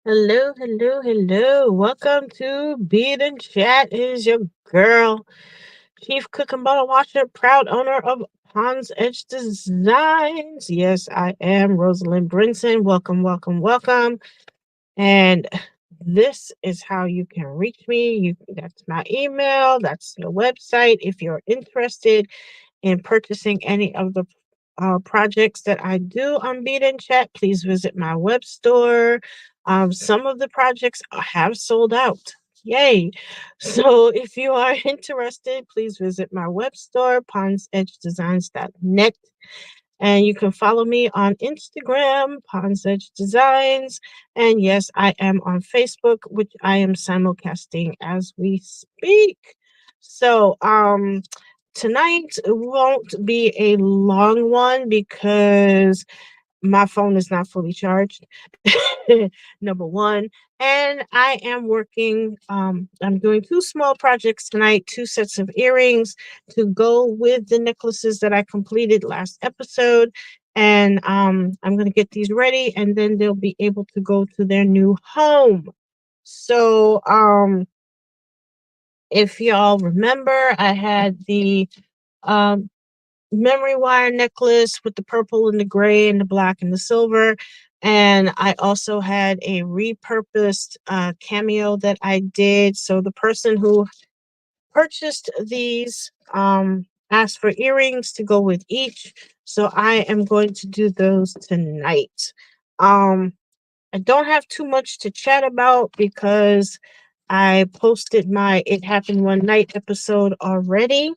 Hello, hello, hello. Welcome to Bead and Chat. It is your girl, Chief Cook and Bottle Washer, proud owner of Pond's Edge Designs. Yes, I am Rosalind Brinson. Welcome, welcome, welcome. And this is how you can reach me. That's my email, that's the website. If you're interested in purchasing any of the projects that I do on Beat and Chat, please visit my web store. Some of the projects have sold out. Yay! So if you are interested, please visit my web store, pondsedgedesigns.net. And you can follow me on Instagram, Pond's Edge Designs. And yes, I am on Facebook, which I am simulcasting as we speak. So, tonight won't be a long one because my phone is not fully charged. Number one. And I am working, I'm doing two small projects tonight, two sets of earrings to go with the necklaces that I completed last episode. And I'm going to get these ready and then they'll be able to go to their new home. So, if y'all remember, I had the um, memory wire necklace with the purple and the gray and the black and the silver. And I also had a repurposed cameo that I did. So the person who purchased these asked for earrings to go with each. So I am going to do those tonight. Um, I don't have too much to chat about because I posted my It Happened One Night episode already.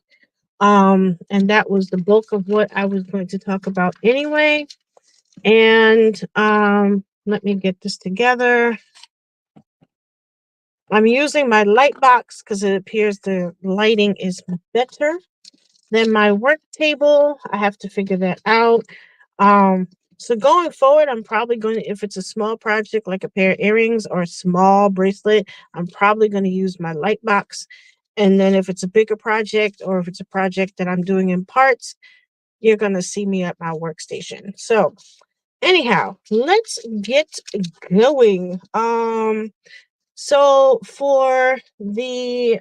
And that was the bulk of what I was going to talk about anyway. And let me get this together. I'm using my light box because it appears the lighting is better than my work table. I have to figure that out. Um, so going forward, I'm probably going to, if it's a small project like a pair of earrings or a small bracelet, I'm probably going to use my light box. And then if it's a bigger project or if it's a project that I'm doing in parts, you're going to see me at my workstation. So, anyhow, let's get going. So for the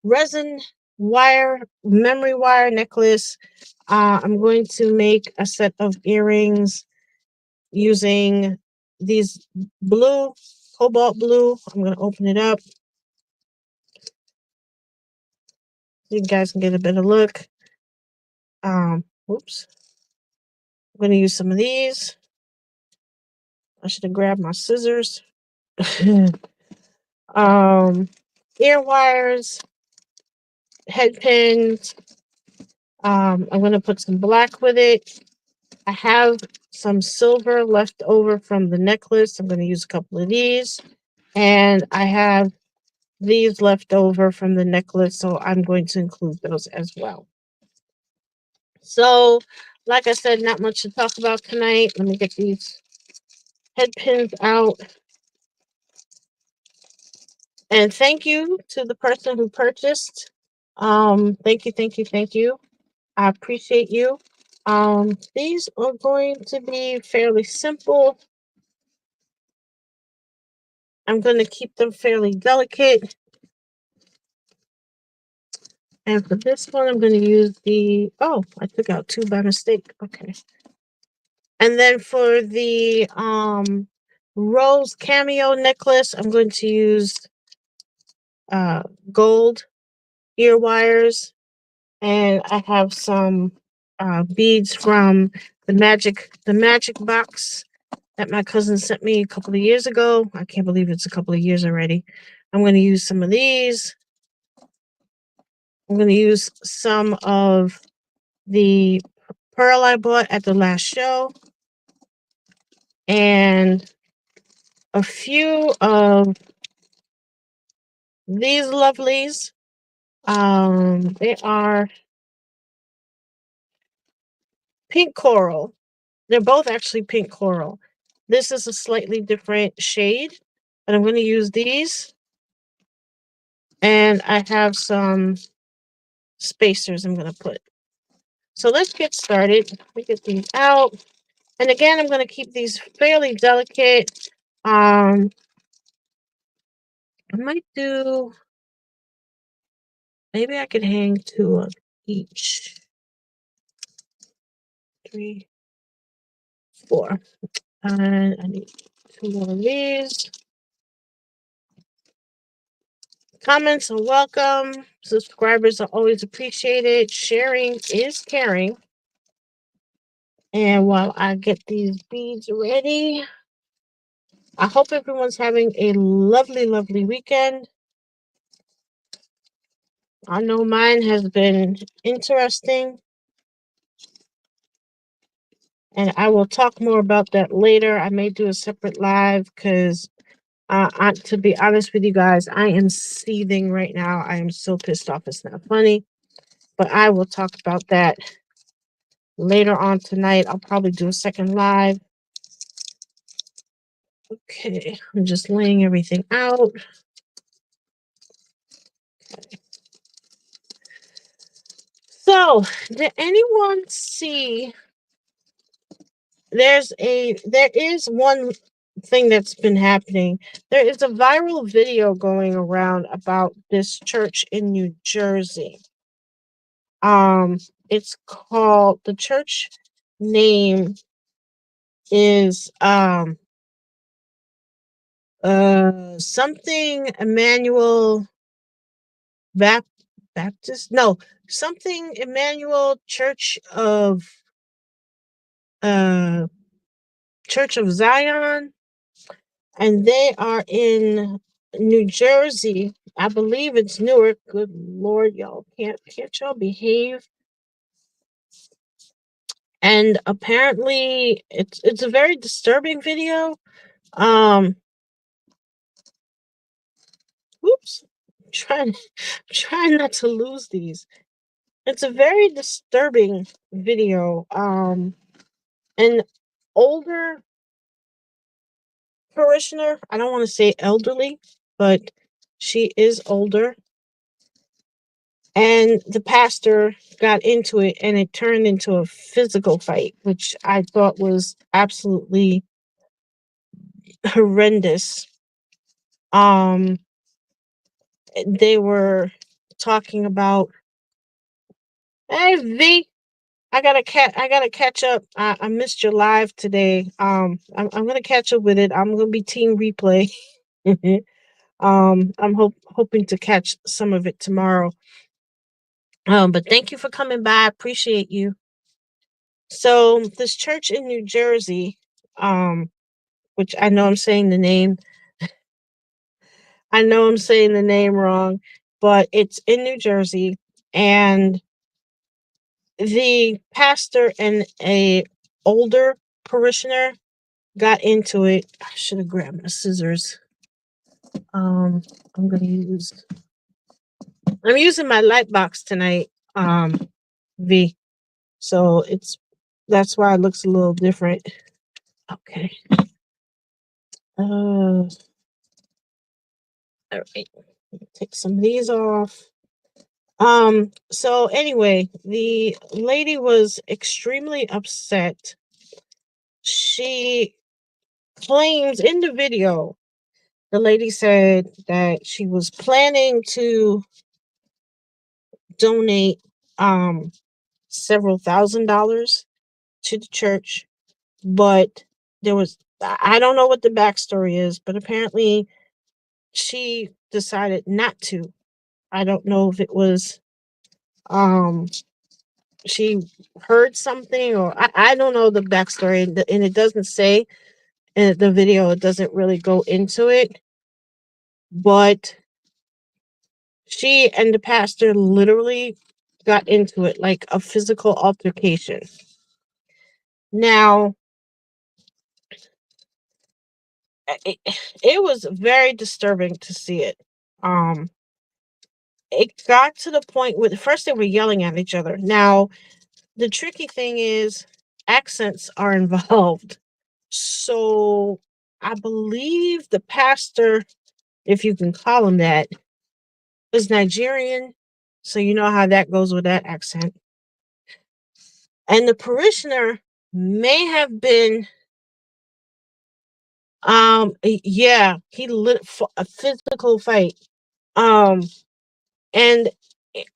resin wire memory wire necklace, I'm going to make a set of earrings using these blue, cobalt blue. I'm going to open it up so you guys can get a better look. Oops. I'm going to use some of these. I should have grabbed my scissors. um, Ear wires, head pins. I'm going to put some black with it. I have some silver left over from the necklace. I'm going to use a couple of these. And I have these left over from the necklace, so I'm going to include those as well. So, like I said, not much to talk about tonight. Let me get these head pins out. And thank you to the person who purchased. Thank you, thank you, thank you. I appreciate you. These are going to be fairly simple. I'm going to keep them fairly delicate. And for this one, I'm going to use I took out two by mistake. Okay. And then for the rose cameo necklace, I'm going to use gold ear wires. And I have some beads from the magic box that my cousin sent me a couple of years ago. I can't believe it's a couple of years already. I'm going to use some of these. I'm going to use some of the pearl I bought at the last show and a few of these lovelies. They are pink coral. They're both actually pink coral. This is a slightly different shade, but I'm going to use these. And I have some spacers I'm going to put. So let's get started. Let me get these out. And again, I'm going to keep these fairly delicate. I might do. Maybe I could hang two of each. 3, 4. And I need 2 more of these. Comments are welcome. Subscribers are always appreciated. Sharing is caring. And while I get these beads ready, I hope everyone's having a lovely, lovely weekend. I know mine has been interesting, and I will talk more about that later. I may do a separate live because, to be honest with you guys, I am seething right now. I am so pissed off. It's not funny, but I will talk about that later on tonight. I'll probably do a second live. Okay, I'm just laying everything out. So, did anyone see there is one thing that's been happening. There is a viral video going around about this church in New Jersey. It's called the church name is something Emmanuel Baptist, no, something Emmanuel uh Church of Zion, and they are in New Jersey. I believe it's Newark. Good Lord, y'all can't y'all behave? And apparently, it's a very disturbing video. Um, Whoops, trying trying not to lose these. It's a very disturbing video. An older parishioner. I don't want to say elderly, but she is older. And the pastor got into it, and it turned into a physical fight, which I thought was absolutely horrendous. Um, they were talking about, hey V, I gotta catch up. I missed your live today. I'm gonna catch up with it. I'm gonna be team replay. I'm hoping to catch some of it tomorrow. But thank you for coming by. I appreciate you. So this church in New Jersey, which I know I'm saying the name, I know I'm saying the name wrong, but it's in New Jersey, and the pastor and a older parishioner got into it. I should have grabbed my scissors. I'm gonna use. I'm using my light box tonight. V. So that's why it looks a little different. Okay. All right. Take some of these off. So anyway, the lady was extremely upset. She claims in the video, the lady said that she was planning to donate several $1,000s to the church, but I don't know what the backstory is, but apparently she decided not to. I don't know if it was um she heard something, or I don't know the backstory, and it doesn't say in the video. It doesn't really go into it, but she and the pastor literally got into it, like a physical altercation. Now, it, it was very disturbing to see it. Um, it got to the point where first they were yelling at each other. Now, the tricky thing is accents are involved. So I believe the pastor, if you can call him that, is Nigerian. So you know how that goes with that accent. And the parishioner may have been Yeah, he lit for a physical fight. Um, and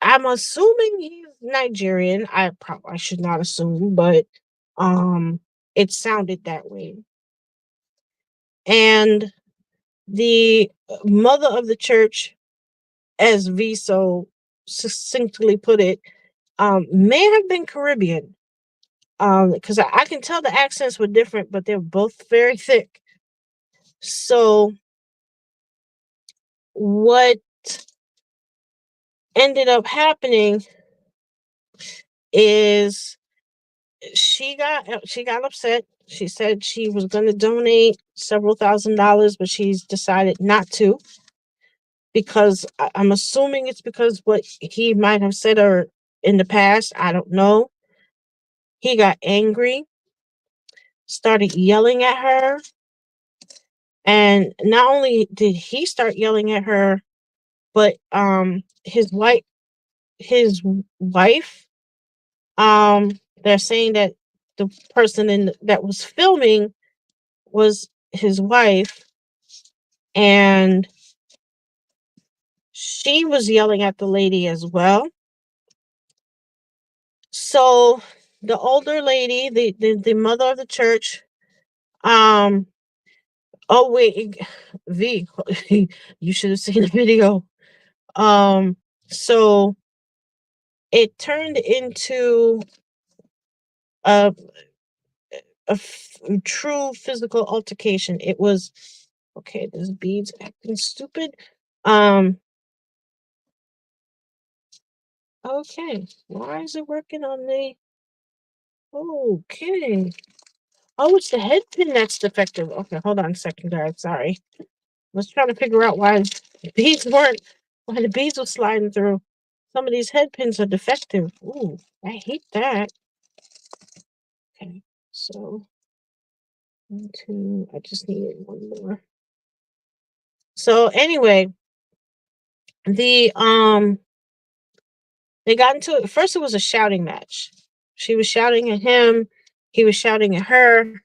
I'm assuming he's Nigerian. I should not assume, but um, it sounded that way. And the mother of the church, as V so succinctly put it, may have been Caribbean. Because I can tell the accents were different, but they're both very thick. So what ended up happening is she got upset. She said she was going to donate several $1,000s, but she's decided not to because I'm assuming it's because what he might have said or in the past. I don't know. He got angry, started yelling at her, and not only did he start yelling at her, but his wife, they're saying that the person that was filming was his wife, and she was yelling at the lady as well. So the older lady, the mother of the church, um oh wait, V, you should have seen the video. Um so it turned into a true physical altercation. It was okay. This Bead's acting stupid. Um. Okay. Why is it working on the? Okay. Oh, it's the head pin that's defective. Okay, hold on a second, guys. Sorry. I was trying to figure out why the beads weren't, why the beads were sliding through. Some of these head pins are defective. Ooh, I hate that. Okay, so one, two. I just needed one more. So anyway, the they got into it. First, it was a shouting match. She was shouting at him. He was shouting at her,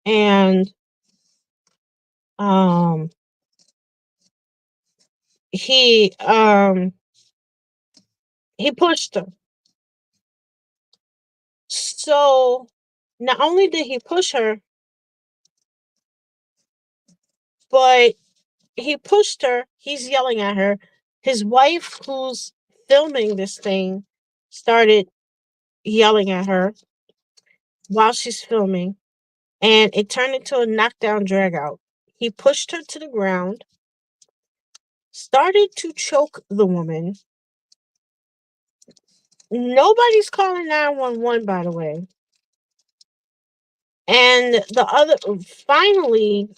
and um, he um he pushed her. So not only did he push her, but he pushed her. He's yelling at her. His wife, who's filming this thing, started yelling at her while she's filming, and it turned into a knockdown drag out. He pushed her to the ground, started to choke the woman. Nobody's calling 911, by the way. And finally,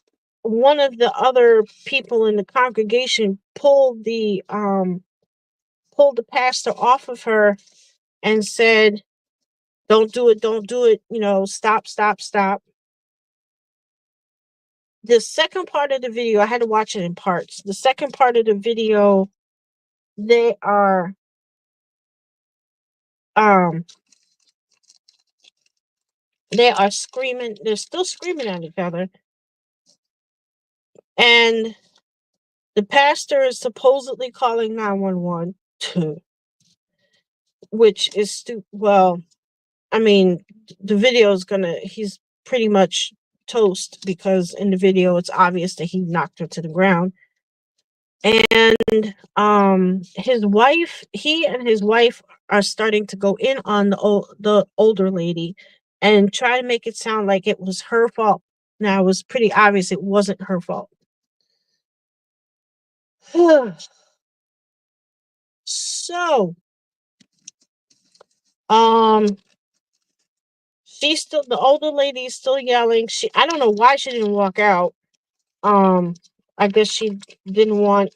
one of the other people in the congregation pulled the pastor off of her and said, "Don't do it, don't do it, stop, stop, stop." The second part of the video, I had to watch it in parts. The second part of the video, they are um they are screaming, they're still screaming at each other. And the pastor is supposedly calling 911, which is well, I mean, the video is he's pretty much toast because in the video it's obvious that he knocked her to the ground. And he and his wife are starting to go in on the older lady and try to make it sound like it was her fault. Now it was pretty obvious it wasn't her fault. So, um, the older lady is still yelling. I don't know why she didn't walk out. Um, I guess she didn't want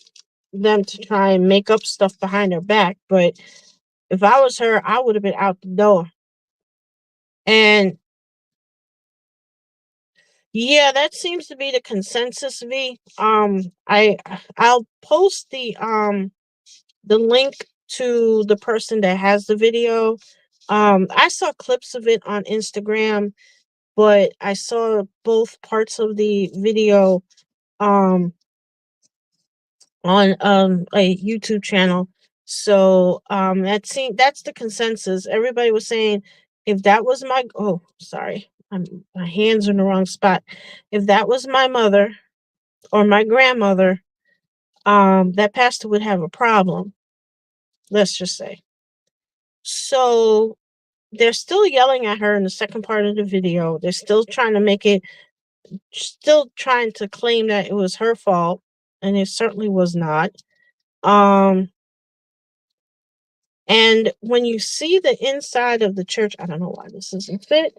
them to try and make up stuff behind her back. But if I was her, I would have been out the door. And yeah, that seems to be the consensus, V. I'll post the link to the person that has the video. I saw clips of it on Instagram, but I saw both parts of the video um on a YouTube channel. So that's the consensus. Everybody was saying if that was my oh sorry, my hands are in the wrong spot. If that was my mother or my grandmother, that pastor would have a problem. Let's just say. So they're still yelling at her in the second part of the video. They're still trying to make it, still trying to claim that it was her fault, and it certainly was not. Um, and when you see the inside of the church, I don't know why this isn't fit.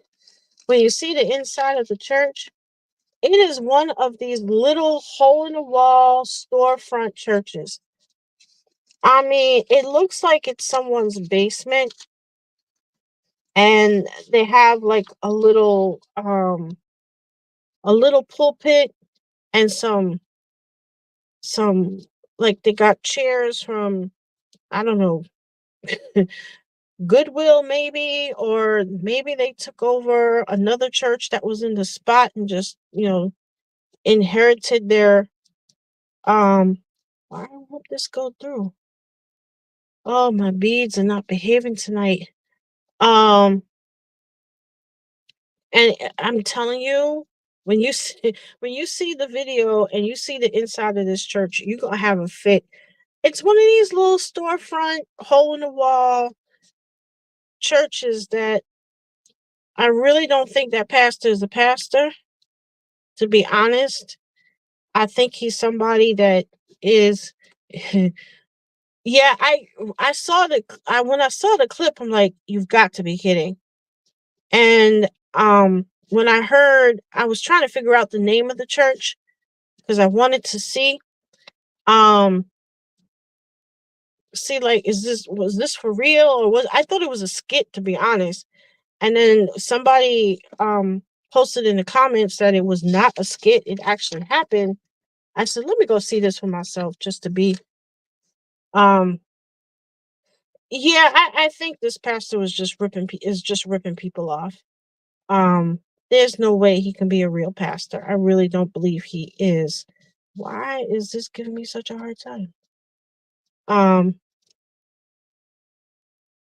When you see the inside of the church, it is one of these little hole in the wall storefront churches. I mean, it looks like it's someone's basement, and they have like a little pulpit and some like they got chairs from, I don't know, Goodwill maybe, or maybe they took over another church that was in the spot and just, inherited their um I hope this go through. Oh, my beads are not behaving tonight. Um and I'm telling you, when you see when you see the video and you see the inside of this church, you're gonna have a fit. It's one of these little storefront, hole in the wall churches that I really don't think that pastor is a pastor, to be honest. I think he's somebody that is yeah, I saw the I when I saw the clip, I'm like, you've got to be kidding. And when I heard, I was trying to figure out the name of the church because I wanted to um see like, was this for real, or was I thought it was a skit, to be honest. And then somebody posted in the comments that it was not a skit, it actually happened. I said, let me go see this for myself just to be um yeah, I think this pastor was just is just ripping people off. Um there's no way he can be a real pastor. I really don't believe he is. Why is this giving me such a hard time? Um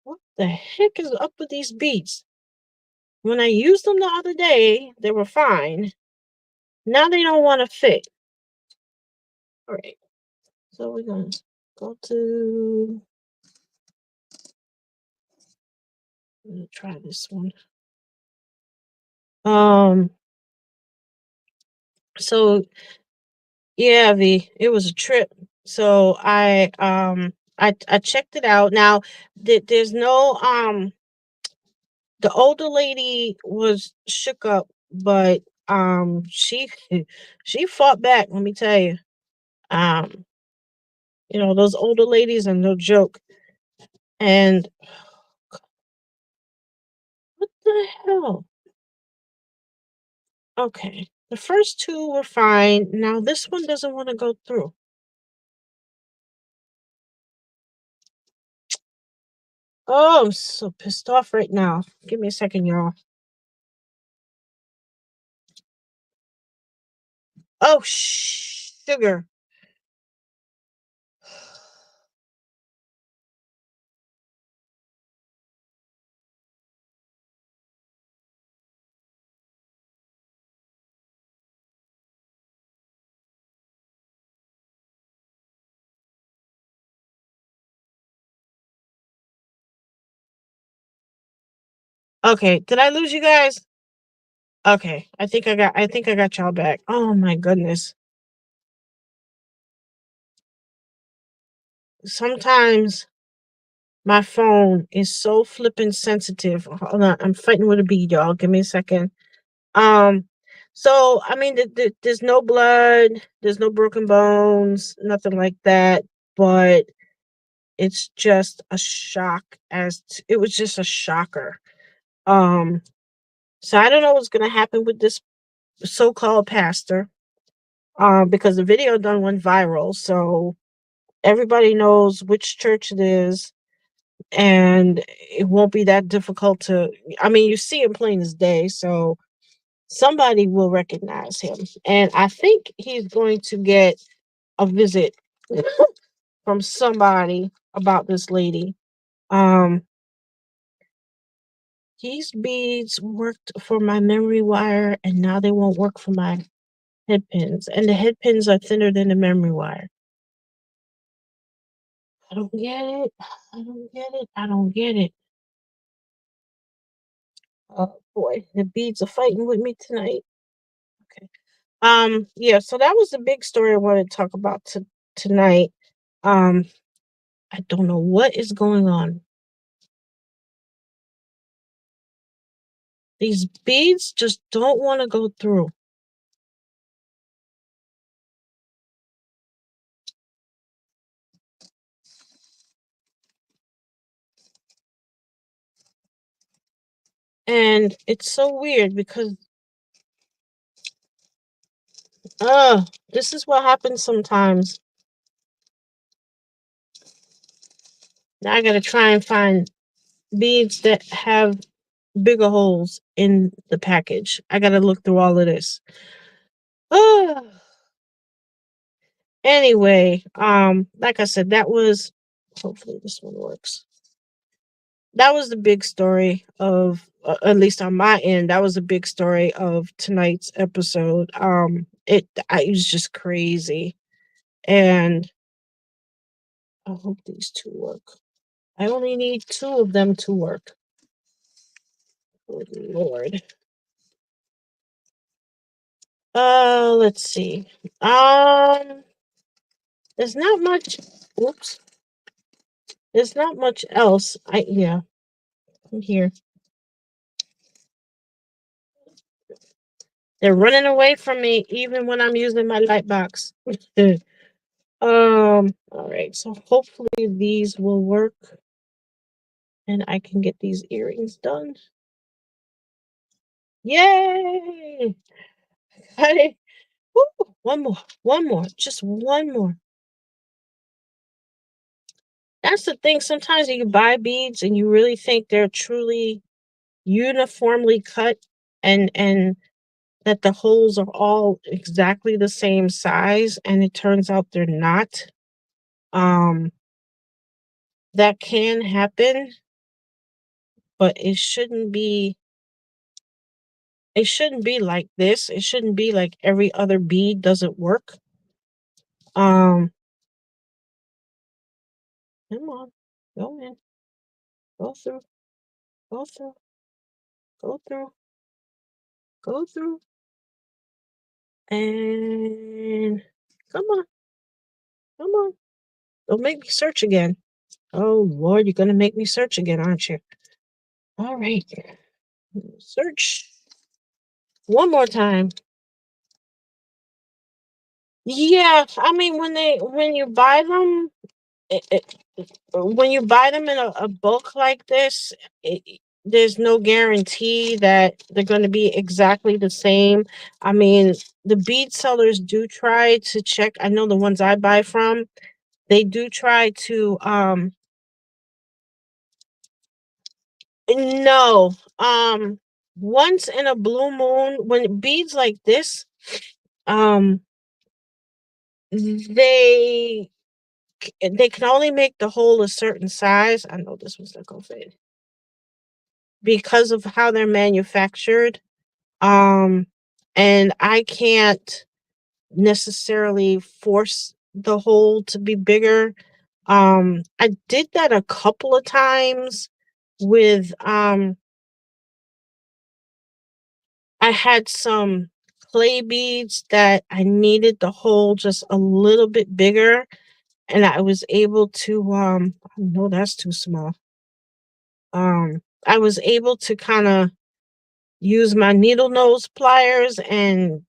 what the heck is up with these beats? When I used them the other day, they were fine. Now they don't want to fit. All right. So we're gonna go to let me try this one. Um so yeah, it was a trip. So I checked it out. Now there's no the older lady was shook up, but she she fought back, let me tell you. Um those older ladies are no joke. And what the hell? Okay. The first two were fine. Now this one doesn't want to go through. Oh, I'm so pissed off right now. Give me a second, y'all. Oh, sugar. Okay, did I lose you guys? Okay, I think I got y'all back. Oh my goodness. Sometimes my phone is so flippin' sensitive. Hold on, I'm fighting with a bead, y'all. Give me a second. Um, so I mean, there's no blood, there's no broken bones, nothing like that. But it's just a shock. It was just a shocker. Um, so I don't know what's gonna happen with this so-called pastor. Because the video done went viral, so everybody knows which church it is, and it won't be that difficult to. I mean, you see it plain as day. So somebody will recognize him. And I think he's going to get a visit from somebody about this lady. Um, these beads worked for my memory wire, and now they won't work for my head pins. And the head pins are thinner than the memory wire. I don't get it. I don't get it. I don't get it. Oh boy, the beads are fighting with me tonight. Okay. Yeah, so that was the big story I wanted to talk about tonight. Um, I don't know what is going on. These beads just don't want to go through. And it's so weird because this is what happens sometimes. Now I gotta try and find beads that have bigger holes in the package. I gotta look through all of this. Oh, anyway, like I said, that was, hopefully this one works. That was the big story of, at least on my end, that was the big story of tonight's episode. It was just crazy, and I hope these two work. I only need two of them to work. Good Lord. Let's see. There's not much. Whoops. There's not much else. Yeah. I'm here. They're running away from me even when I'm using my light box. All right. So hopefully these will work, and I can get these earrings done. Yay! Got it. Woo! One more, just one more. That's the thing. Sometimes you buy beads and you really think they're truly uniformly cut, and that the holes are all exactly the same size, and it turns out they're not. Um, that can happen, but it shouldn't be like this. It shouldn't be like every other bead doesn't work. Um, come on, go in, go through, go through, go through, go through, and come on, come on. Don't make me search again. Oh Lord, you're gonna make me search again, aren't you? All right. Search one more time. Yeah, I mean when you buy them, when you buy them in a bulk like this, there's no guarantee that they're going to be exactly the same. I mean, the bead sellers do try to check. I know the ones I buy from, they do try to no. Once in a blue moon, when beads like this, um they they can only make the hole a certain size. I know this one's not gonna fit because of how they're manufactured. Um, and I can't necessarily force the hole to be bigger. I did that a couple of times with I had some clay beads that I needed the hole just a little bit bigger, and I was able to no, that's too small. I was able to kind of use my needle nose pliers and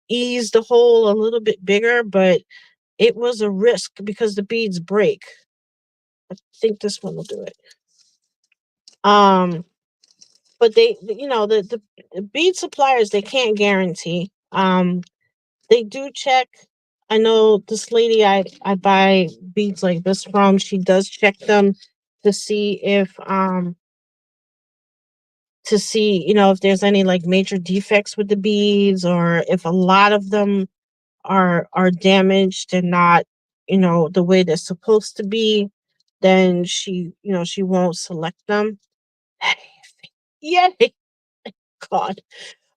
ease the hole a little bit bigger, but it was a risk because the beads break. I think this one will do it. Um, but the bead suppliers, they can't guarantee. They do check. I know this lady I buy beads like this from. She does check them to see if to see, you know, if there's any like major defects with the beads, or if a lot of them are damaged and not, you know, the way they're supposed to be, then she, you know, she won't select them. Yeah, God.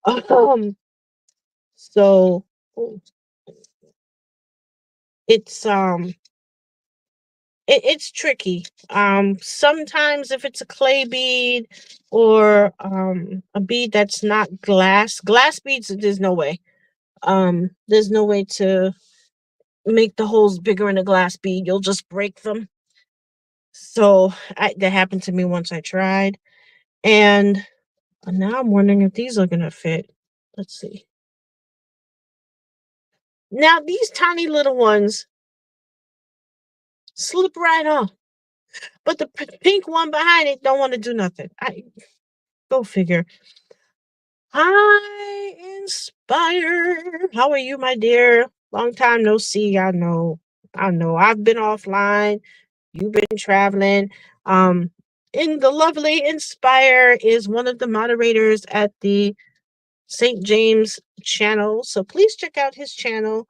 Um, so it's it's tricky. Sometimes if it's a clay bead or a bead that's not glass beads, there's no way. There's no way to make the holes bigger in a glass bead. You'll just break them. So that happened to me once I tried, and now I'm wondering if these are gonna fit. Let's see. Now these tiny little ones slip right off, but the pink one behind it don't want to do nothing. I go figure. Hi, Inspire. How are you, my dear? Long time no see. I know. I know. I've been offline. You've been traveling. Um, and the lovely Inspire is one of the moderators at the St. James channel. So please check out his channel.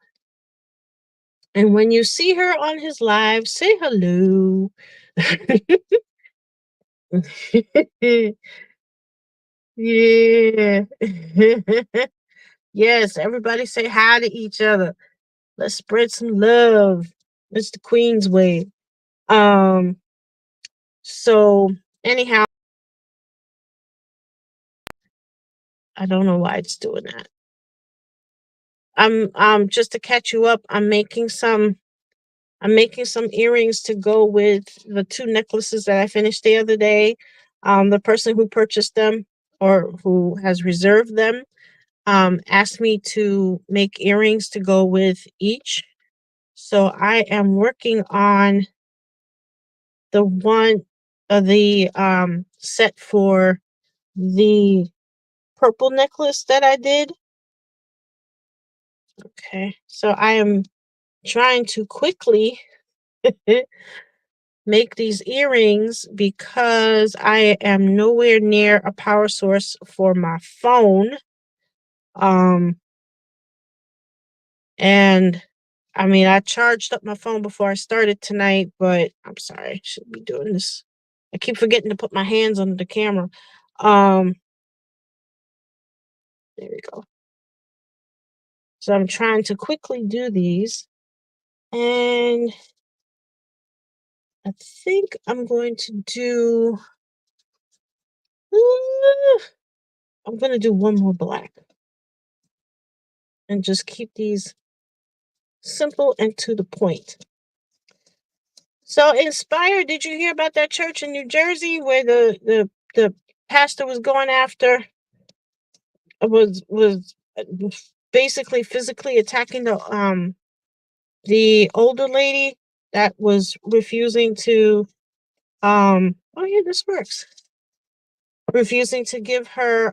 And when you see her on his live, say hello. Yeah. Yes, everybody say hi to each other. Let's spread some love. It's the Queen's way. Um, so anyhow, I don't know why it's doing that. I'm just to catch you up, I'm making some earrings to go with the two necklaces that I finished the other day. The person who purchased them or who has reserved them asked me to make earrings to go with each. So I am working on the one the set for the purple necklace that I did. Okay. So I am trying to quickly make these earrings because I am nowhere near a power source for my phone. Um and I mean, I charged up my phone before I started tonight, but I'm sorry, I shouldn't be doing this. I keep forgetting to put my hands on the camera. Um there we go. So I'm trying to quickly do these, and I think I'm going to do I'm going to do one more black and just keep these simple and to the point. So, Inspire, did you hear about that church in New Jersey where the pastor was going after was basically physically attacking the older lady that was refusing to oh yeah, this works. Refusing to give her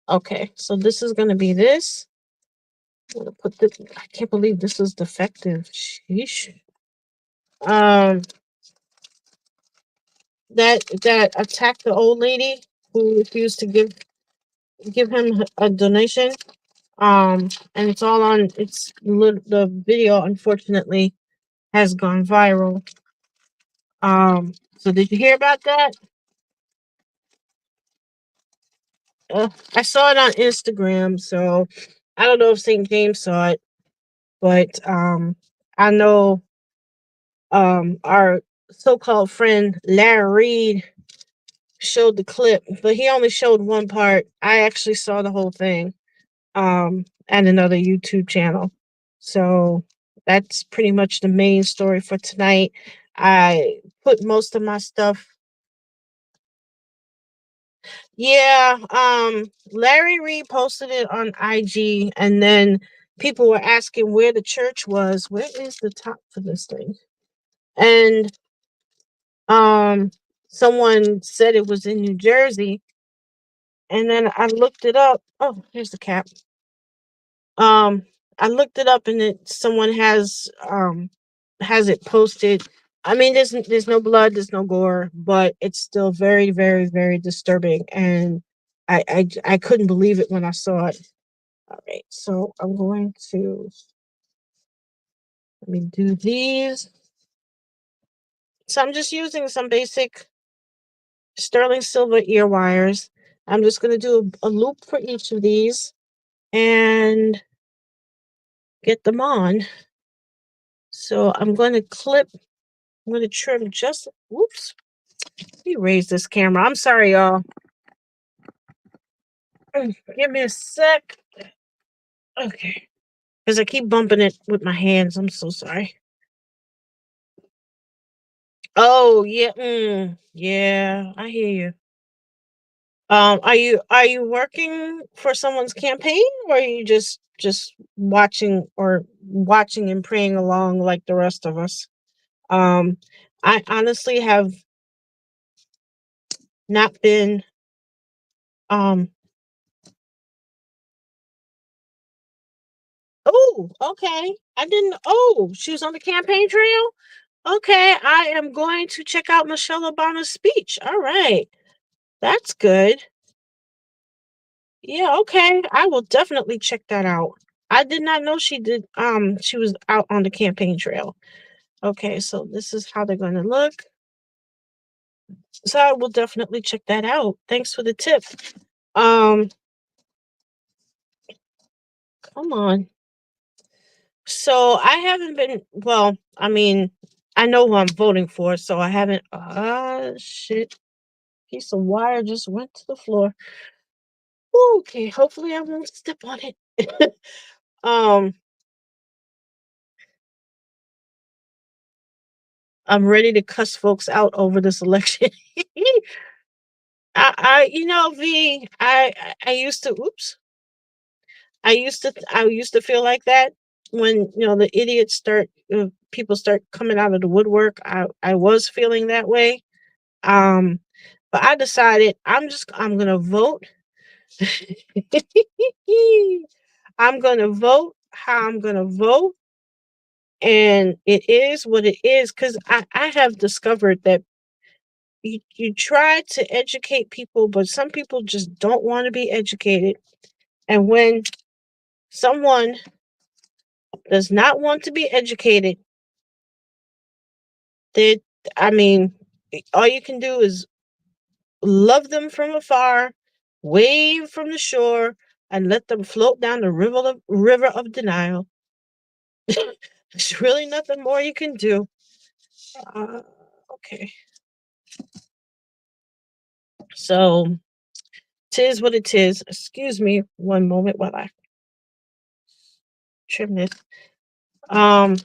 okay, so this is going to be this. I'm going to put this, I can't believe this is defective. Sheesh. Um that attacked the old lady who refused to give him a donation. And it's all on the video unfortunately has gone viral. So did you hear about that? I saw it on Instagram, so I don't know if St. James saw it, but I know our so-called friend Larry Reed showed the clip, but he only showed one part. I actually saw the whole thing and another YouTube channel. So that's pretty much the main story for tonight. I put most of my stuff. Yeah, Larry Reed posted it on IG, and then people were asking where the church was. Where is the top for this thing? And um someone said it was in New Jersey, and then I looked it up. Oh, here's the cap. Um I looked it up, and someone has it posted I mean, there's no blood, there's no gore, but it's still very, very, very disturbing, and I couldn't believe it when I saw it. All right, so I'm going to let me do these. So I'm just using some basic sterling silver ear wires. I'm just going to do a loop for each of these and get them on. So I'm going to clip. I'm going to trim just. Whoops. Let me raise this camera. I'm sorry, y'all. Give me a sec. Okay. Because I keep bumping it with my hands. I'm so sorry. Oh yeah, yeah. I hear you. Are you working for someone's campaign, or are you just watching and praying along like the rest of us? Um, I honestly have not been. Um. Oh, okay. I didn't. Oh, she was on the campaign trail. Okay, I am going to check out Michelle Obama's speech. All right, that's good. Yeah, okay. I will definitely check that out. I did not know she did she was out on the campaign trail. Okay, so this is how they're gonna look. So I will definitely check that out. Thanks for the tip. Um, come on. So I haven't been well, I mean, I know who I'm voting for, so I haven't shit. Piece of wire just went to the floor. Okay, hopefully I won't step on it. um, I'm ready to cuss folks out over this election. V, I used to, oops, I used to feel like that when the idiots start, people start coming out of the woodwork. I was feeling that way, um, but I decided I'm gonna vote. I'm gonna vote how I'm gonna vote, and it is what it is. Because I have discovered that you try to educate people, but some people just don't want to be educated. And when someone does not want to be educated, that I mean, all you can do is love them from afar, wave from the shore, and let them float down the river of denial. There's really nothing more you can do. Uh, okay, so tis what it is. Excuse me one moment while I trim this. Um,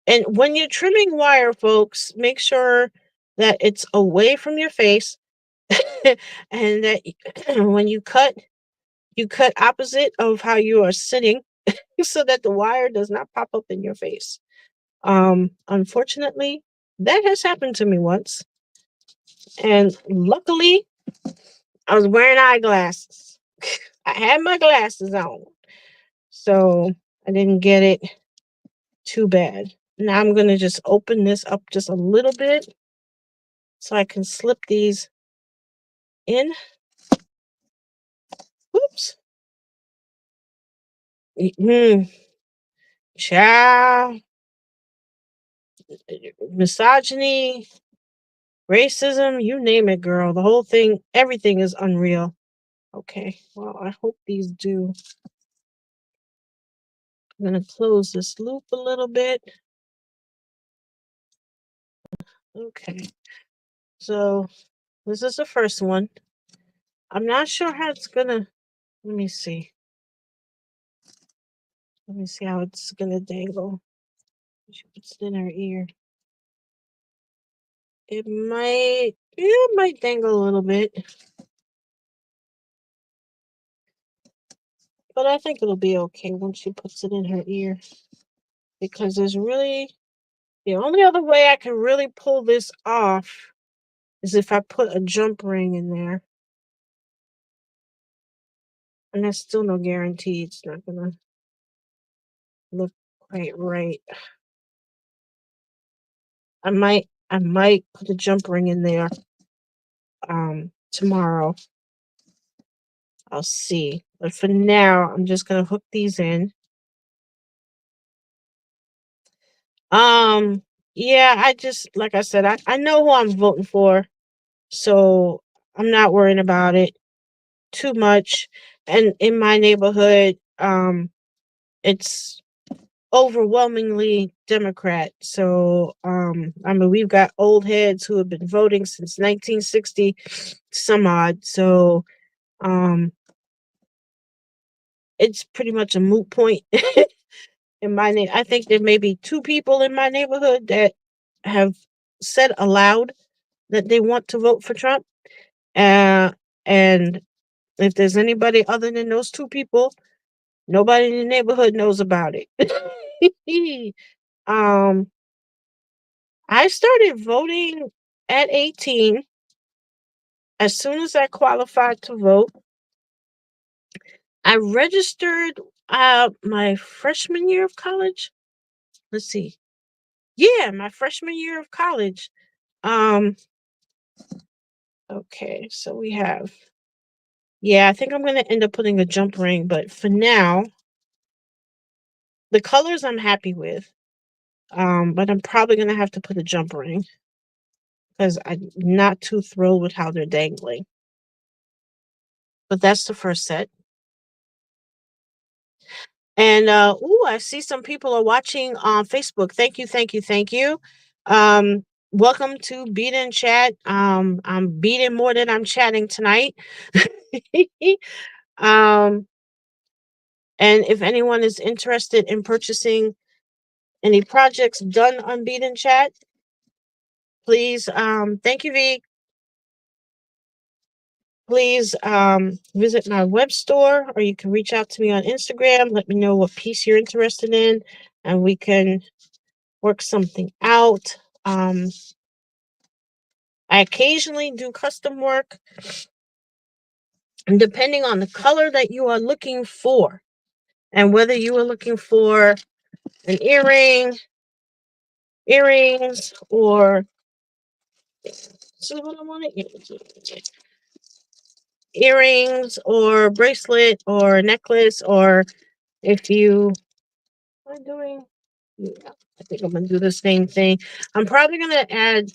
And when you're trimming wire, folks, make sure that it's away from your face and that when you cut opposite of how you are sitting so that the wire does not pop up in your face. Unfortunately, that has happened to me once. And luckily, I was wearing eyeglasses. I had my glasses on. So I didn't get it too bad. Now I'm going to just open this up just a little bit so I can slip these in. Oops. Mm, child, misogyny, racism, you name it, girl. The whole thing, everything is unreal. Okay, well, I hope these do. I'm going to close this loop a little bit. Okay, so this is the first one. I'm not sure how it's going to, let me see. Let me see how it's going to dangle. She puts it in her ear. It might dangle a little bit, but I think it'll be okay once she puts it in her ear because there's really the only other way I can really pull this off is if I put a jump ring in there. And that's still no guarantee it's not gonna look quite right. I might put a jump ring in there tomorrow. I'll see. But for now, I'm just gonna hook these in. Um, yeah, I just like I said, I know who I'm voting for, so I'm not worrying about it too much. And in my neighborhood, it's overwhelmingly Democrat. So I mean we've got old heads who have been voting since 1960 some odd. So um it's pretty much a moot point in my name. I think there may be two people in my neighborhood that have said aloud that they want to vote for Trump. And if there's anybody other than those two people, nobody in the neighborhood knows about it. um, I started voting at 18. As soon as I qualified to vote, I registered my freshman year of college. Let's see. Yeah, my freshman year of college. Um, okay, so we have, yeah, I think I'm gonna end up putting a jump ring, but for now, the colors I'm happy with. But I'm probably gonna have to put a jump ring because I'm not too thrilled with how they're dangling. But that's the first set. And I see some people are watching on Facebook. Thank you, thank you, thank you. Um, welcome to Beat and Chat. I'm beating more than I'm chatting tonight. um, and if anyone is interested in purchasing any projects done on Beat and Chat, please, thank you, V. Please visit my web store, or you can reach out to me on Instagram. Let me know what piece you're interested in, and we can work something out. I occasionally do custom work, and depending on the color that you are looking for, and whether you are looking for an earrings, or see what I want earrings, or bracelet, or necklace, or if you am I doing. Yeah, I think I'm gonna do the same thing. I'm probably gonna add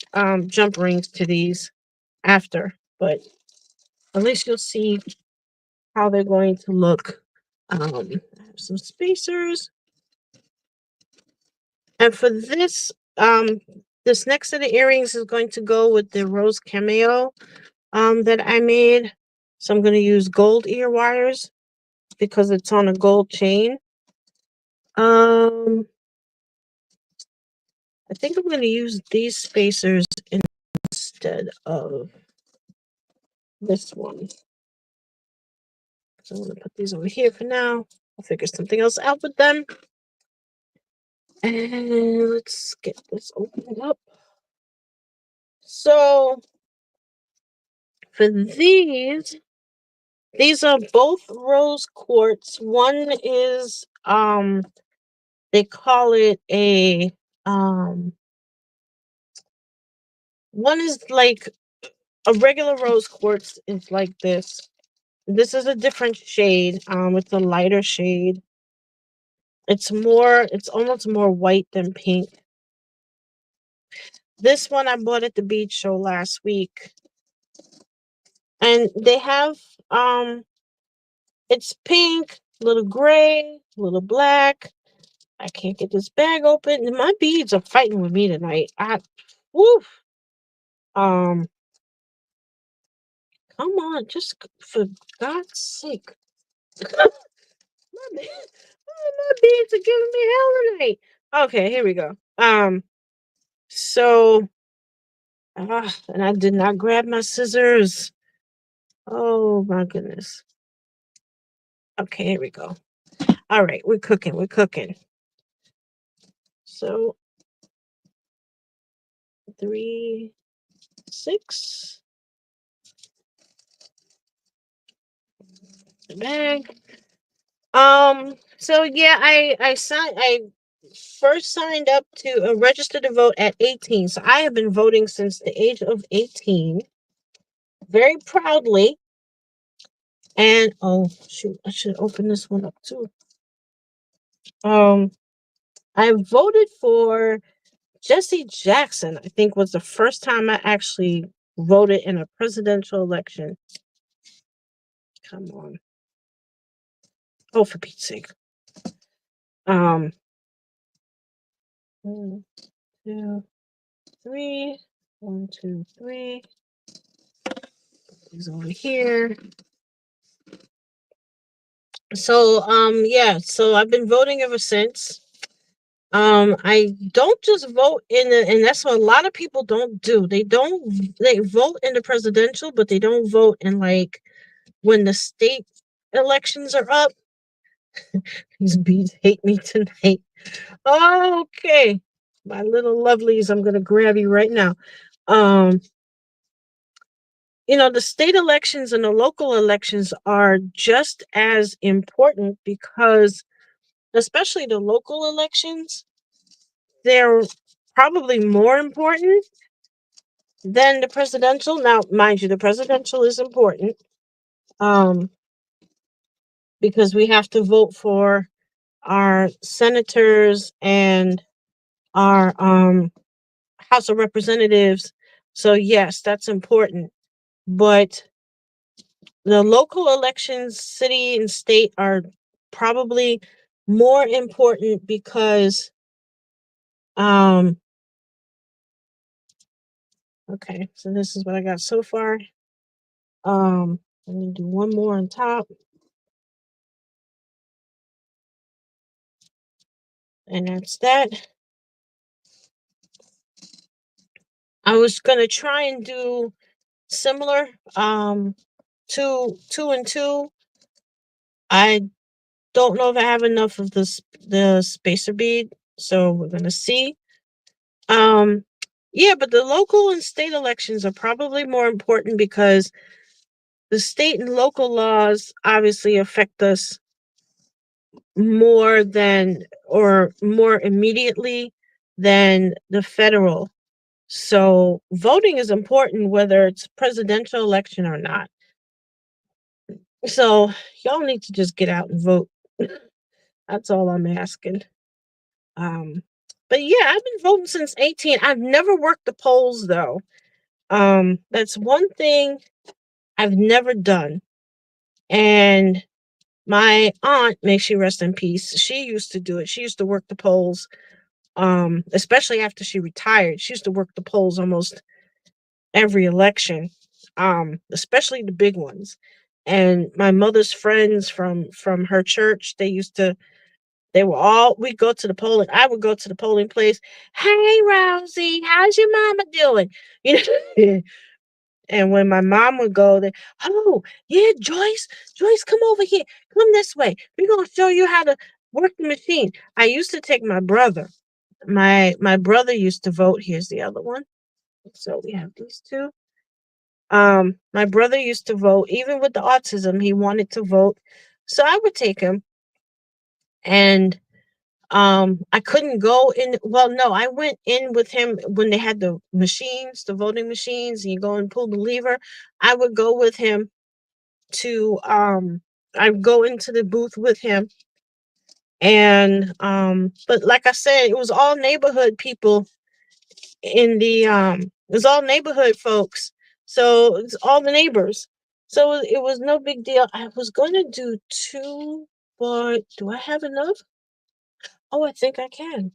jump rings to these after, but at least you'll see how they're going to look. I have some spacers. And for this next set of earrings is going to go with the rose cameo that I made. So I'm gonna use gold ear wires because it's on a gold chain. Um I think I'm gonna use these spacers instead of this one. So I'm gonna put these over here for now. I'll figure something else out with them. And let's get this opened up. So for these are both rose quartz. One is they call it a one is like a regular rose quartz is like this. This is a different shade. It's a lighter shade. It's almost more white than pink. This one I bought at the beach show last week. And they have it's pink, a little gray, a little black. I can't get this bag open. My beads are fighting with me tonight. Woof. Um, come on, just for God's sake. my, my beads are giving me hell tonight. Okay, here we go. So and I did not grab my scissors. Oh my goodness. Okay, here we go. All right, we're cooking. We're cooking. So 3, 6. The bag. So yeah, I signed. I first signed up to register to vote at 18. So I have been voting since the age of 18, very proudly. And oh shoot, I should open this one up too. Um, I voted for Jesse Jackson. I think was the first time I actually voted in a presidential election. Come on. Oh, for Pete's sake. Um, 1, 2, 3. 1, 2, 3. He's over here. So, yeah. So I've been voting ever since. I don't just vote and that's what a lot of people don't do. They vote in the presidential, but they don't vote in like when the state elections are up. These bees hate me tonight. Okay. My little lovelies, I'm gonna grab you right now. Um, the state elections and the local elections are just as important because especially the local elections, they're probably more important than the presidential. Now, mind you, the presidential is important um, because we have to vote for our senators and our House of Representatives. So, yes, that's important. But the local elections, city and state, are probably more important because, um, okay, so this is what I got so far. Let me do one more on top. And that's that. I was gonna try and do similar. Two and two. I don't know if I have enough of the spacer bead, so we're gonna see. Um, yeah, but the local and state elections are probably more important because the state and local laws obviously affect us more than or more immediately than the federal. So voting is important whether it's presidential election or not. So y'all need to just get out and vote. That's all I'm asking. Um, but yeah, I've been voting since 18. I've never worked the polls though. That's one thing I've never done. And my aunt, may she rest in peace, she used to do it. She used to work the polls, especially after she retired. She used to work the polls almost every election, especially the big ones. And my mother's friends from her church, they were all we go to the polling. I would go to the polling place. Hey Rosie, how's your mama doing? You know, and when my mom would go, they, oh yeah, Joyce, come over here, come this way. We're gonna show you how to work the machine. I used to take my brother. My brother used to vote. Here's the other one. So we have these two. My brother used to vote, even with the autism, he wanted to vote. So I would take him and I couldn't go in. Well, no, I went in with him when they had the machines, the voting machines, and you go and pull the lever. I would go with him to I'd go into the booth with him and but like I said, it was all neighborhood people in the it was all neighborhood folks. So it's all the neighbors. So it was no big deal. I was gonna do two, but do I have enough? Oh, I think I can.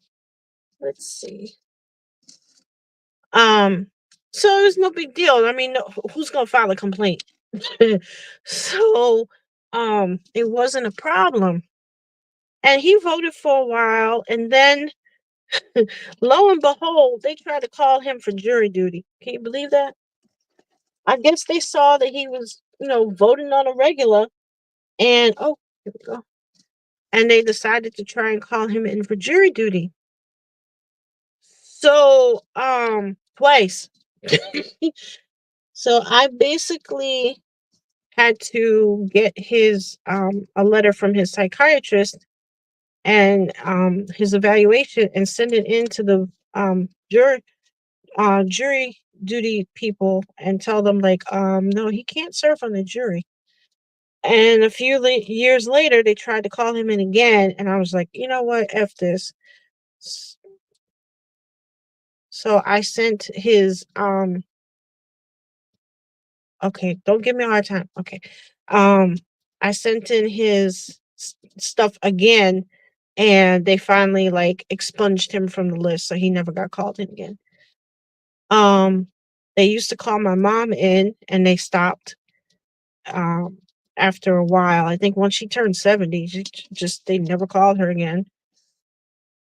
Let's see. Um, so it was no big deal. I mean, who's gonna file a complaint? So it wasn't a problem. And he voted for a while, and then lo and behold, they tried to call him for jury duty. Can you believe that? I guess they saw that he was, voting on a regular, and oh, here we go. And they decided to try and call him in for jury duty. So, twice. So I basically had to get his a letter from his psychiatrist and his evaluation and send it into the jury duty people and tell them like no, he can't serve on the jury. And a few years later they tried to call him in again, and I was like, you know what, F this. S- so I sent his okay, don't give me a hard time. Okay. Um, I sent in his stuff again, and they finally like expunged him from the list, so he never got called in again. Um, they used to call my mom in, and they stopped. Um, After a while, I think once she turned 70, just they never called her again.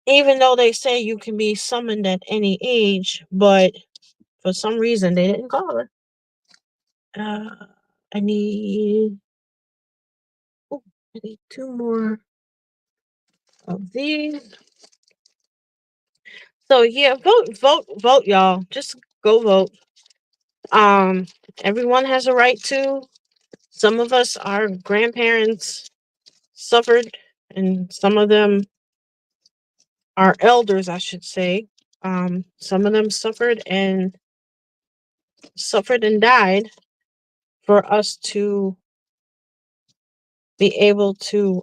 Even though they say you can be summoned at any age, but for some reason they didn't call her. Uh, I need Oh, I need two more of these. So yeah, vote, vote, vote, y'all. Just go vote. Um, Everyone has a right to. Some of us, our grandparents suffered, and some of them, our elders, I should say. Some of them suffered and died for us to be able to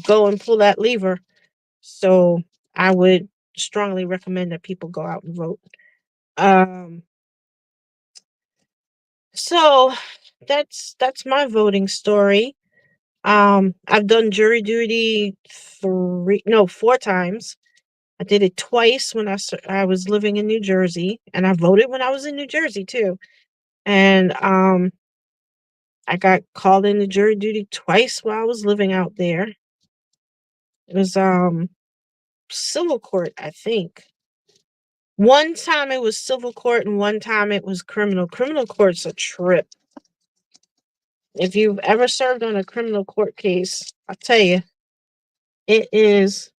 go and pull that lever. So I would strongly recommend that people go out and vote. Um, so that's my voting story. I've done jury duty four times. I did it twice when I was living in New Jersey, and I voted when I was in New Jersey too. And I got called into jury duty twice while I was living out there. It was civil court, I think. One time it was civil court, and one time it was criminal. Criminal court's a trip. If you've ever served on a criminal court case, I'll tell you, it is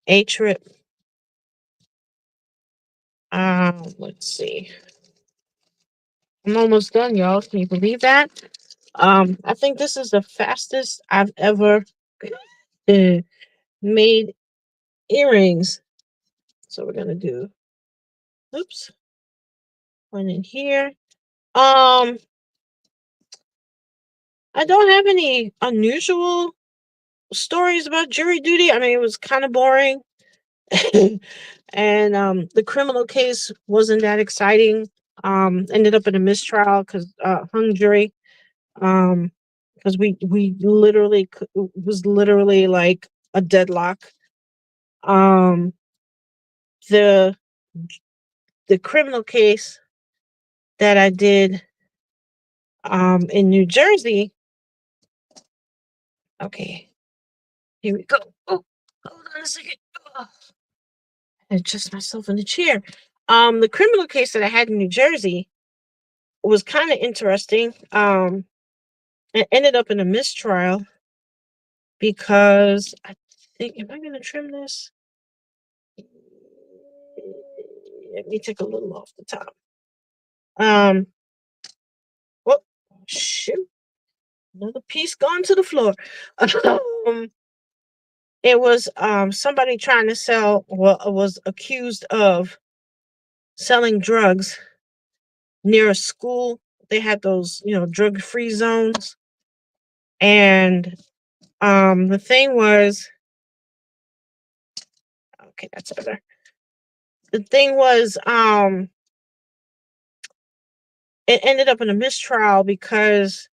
a trip. Let's see. I'm almost done, y'all. Can you believe that? I think this is the fastest I've ever uh, made earrings. So we're gonna do, oops, one in here. Um, I don't have any unusual stories about jury duty. I mean, it was kind of boring. And the criminal case wasn't that exciting. Ended up in a mistrial because hung jury. Um, because we literally it was literally like a deadlock. Um, the the criminal case that I did in New Jersey. Okay, here we go. Oh, hold on a second. Oh, I adjust myself in the chair. The criminal case that I had in New Jersey was kind of interesting. It ended up in a mistrial because I think, am I going to trim this? Let me take a little off the top. Um, oh, shoot, another piece gone to the floor. um, it was somebody trying to sell, well, was accused of selling drugs near a school. They had those, drug-free zones, and the thing was, okay, that's better. The thing was, it ended up in a mistrial because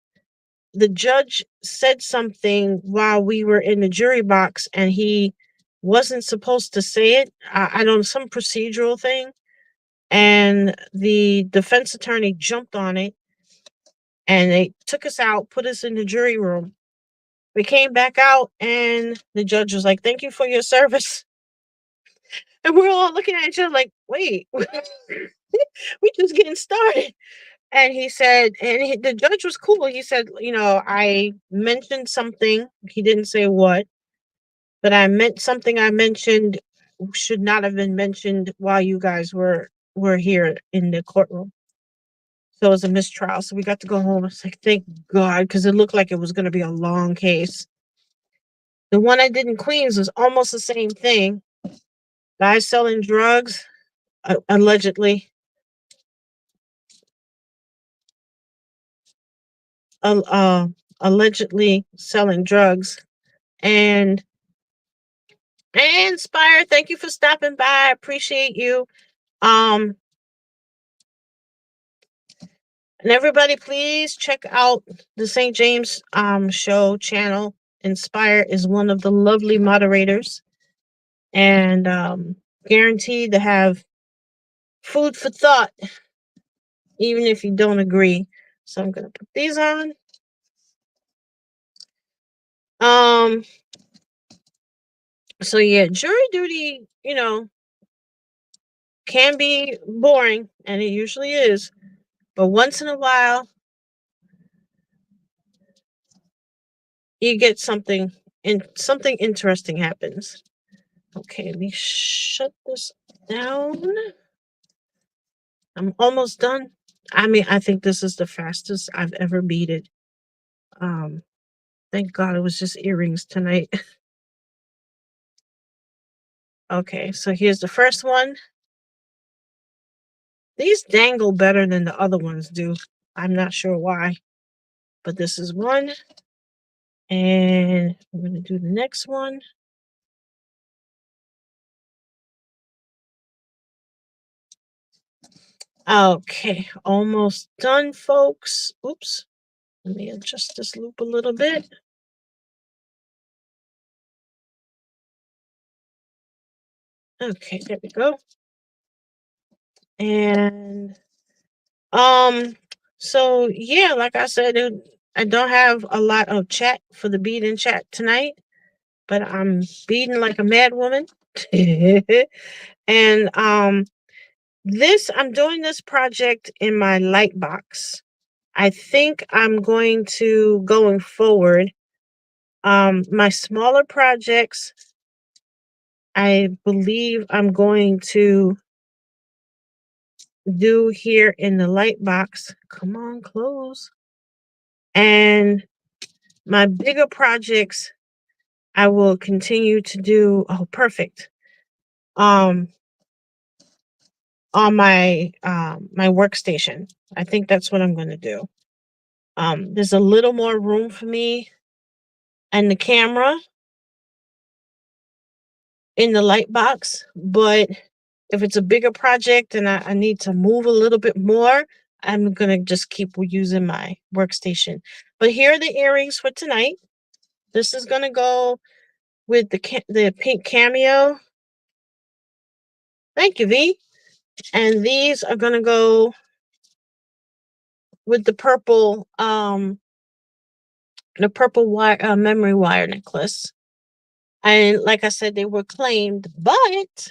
the judge said something while we were in the jury box, and he wasn't supposed to say it. I don't know, some procedural thing. And the defense attorney jumped on it, and they took us out, put us in the jury room. We came back out, and the judge was like, "Thank you for your service." And we're all looking at each other like, "Wait, we just getting started." And he said, and the judge was cool. He said, I mentioned something. He didn't say what, but I meant something I mentioned should not have been mentioned while you guys were here in the courtroom. So it was a mistrial. So we got to go home. It's like, thank God, because it looked like it was going to be a long case. The one I did in Queens was almost the same thing. Guys selling drugs, allegedly, uh, uh, allegedly selling drugs. And Inspire, thank you for stopping by. I appreciate you. Um, and everybody, please check out the St. James show channel. Inspire is one of the lovely moderators, and guaranteed to have food for thought, even if you don't agree. So I'm gonna put these on. Um, so yeah, jury duty, can be boring, and it usually is. But once in a while, you get something, and something interesting happens. Okay, let me shut this down. I'm almost done. I mean, I think this is the fastest I've ever beaded. Um, thank God it was just earrings tonight. Okay, so here's the first one. These dangle better than the other ones do. I'm not sure why, but this is one. And I'm going to do the next one. Okay, almost done, folks. Oops. Let me adjust this loop a little bit. Okay, there we go. And so yeah, like I said, I don't have a lot of chat for the bead and chat tonight, but I'm beading like a mad woman. And I'm doing this project in my light box. I think I'm going to, going forward, my smaller projects, I believe I'm going to do here in the light box. Come on, close. And my bigger projects, I will continue to do. Oh, perfect. Um, on my workstation. I think that's what I'm going to do. There's a little more room for me and the camera in the light box, but if it's a bigger project and I need to move a little bit more, I'm gonna just keep using my workstation. But here are the earrings for tonight. This is gonna go with the pink cameo. Thank you, V. And these are gonna go with the purple wire memory wire necklace. And like I said, they were claimed, but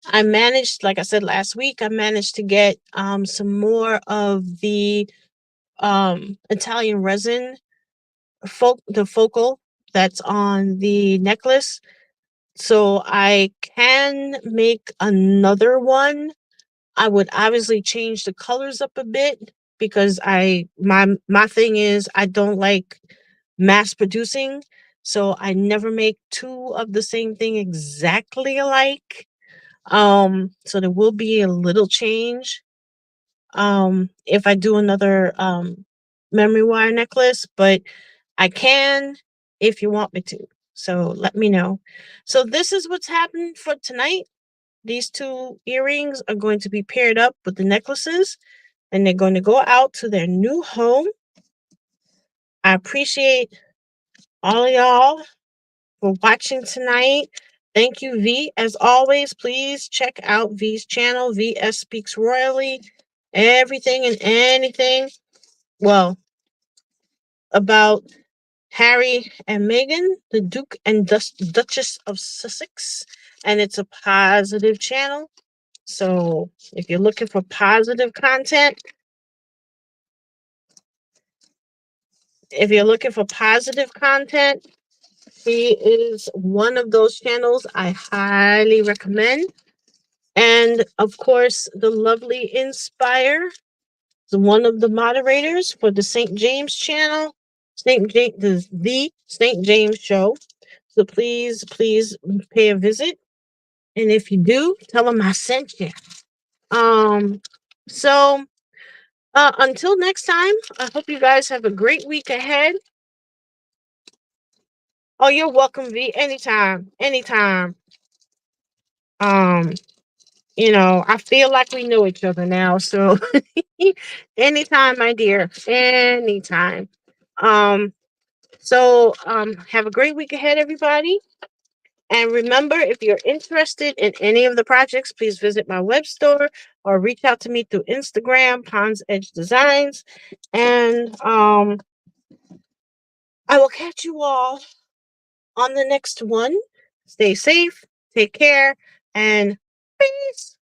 I managed, like I said last week, I managed to get some more of the Italian resin the focal that's on the necklace. So I can make another one. I would obviously change the colors up a bit because my thing is I don't like mass producing. So I never make two of the same thing exactly alike. So there will be a little change if I do another memory wire necklace, but I can if you want me to. So let me know. So this is what's happening for tonight. These two earrings are going to be paired up with the necklaces, and they're going to go out to their new home. I appreciate all of y'all for watching tonight. Thank you, V. As always, please check out V's channel, VS Speaks Royally. Everything and anything, well, about Harry and Meghan, the Duke and Duchess of Sussex. And it's a positive channel. So if you're looking for positive content, he is one of those channels I highly recommend. And of course, the lovely Inspire is one of the moderators for the St. James channel. the St. James Show. So please pay a visit. And if you do, tell them I sent you. Um, so until next time, I hope you guys have a great week ahead. Oh, you're welcome, V. Anytime. Anytime. Um, I feel like we know each other now. So anytime, my dear. Anytime. Um, have a great week ahead, everybody. And remember, if you're interested in any of the projects, please visit my web store or reach out to me through Instagram, Pond's Edge Designs. And I will catch you all on the next one. Stay safe, take care, and peace.